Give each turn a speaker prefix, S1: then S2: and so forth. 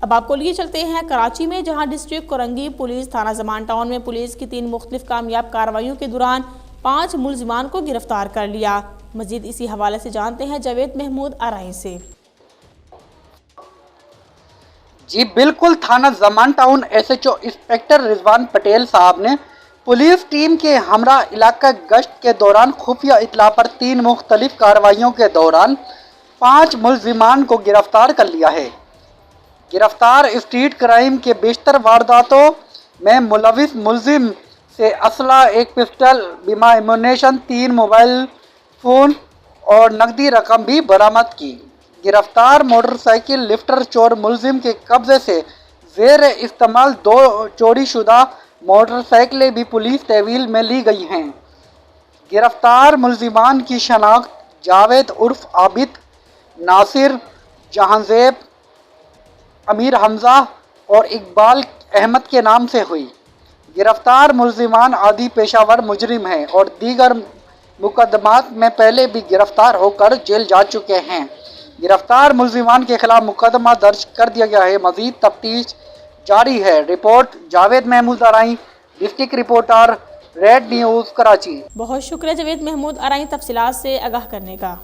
S1: اب آپ کو لیے چلتے ہیں کراچی میں، جہاں ڈسٹرکٹ کورنگی پولیس تھانہ زمان ٹاؤن میں پولیس کی 3 مختلف کامیاب کارروائیوں کے دوران 5 ملزمان کو گرفتار کر لیا۔ مزید اسی حوالے سے جانتے ہیں جاوید محمود آرائی سے۔
S2: جی بالکل، تھانہ Zaman town S H O inspector Rizwan Patel صاحب نے پولیس ٹیم کے ہمراہ علاقہ گشت کے دوران خفیہ اطلاع پر 3 مختلف کارروائیوں کے دوران 5 ملزمان کو گرفتار کر لیا ہے۔ گرفتار اسٹریٹ کرائم کے بیشتر وارداتوں میں ملوث ملزم سے اسلحہ، 1 پسٹل، بیمہ ایمونیشن، 3 موبائل فون اور نقدی رقم بھی برآمد کی۔ گرفتار موٹر سائیکل لفٹر چور ملزم کے قبضے سے زیر استعمال 2 چوری شدہ موٹر سائیکلیں بھی پولیس تحویل میں لی گئی ہیں۔ گرفتار ملزمان کی شناخت جاوید عرف عابد، ناصر، جہانزیب، امیر حمزہ اور اقبال احمد کے نام سے ہوئی۔ گرفتار ملزمان عادی پیشہ ور مجرم ہیں اور دیگر مقدمات میں پہلے بھی گرفتار ہو کر جیل جا چکے ہیں۔ گرفتار ملزمان کے خلاف مقدمہ درج کر دیا گیا ہے۔ مزید تفتیش جاری ہے۔ Report Javed Mahmood Arai, district reporter, Red News, Karachi.
S1: بہت شکریہ جاوید محمود آرائی تفصیلات سے آگاہ کرنے کا۔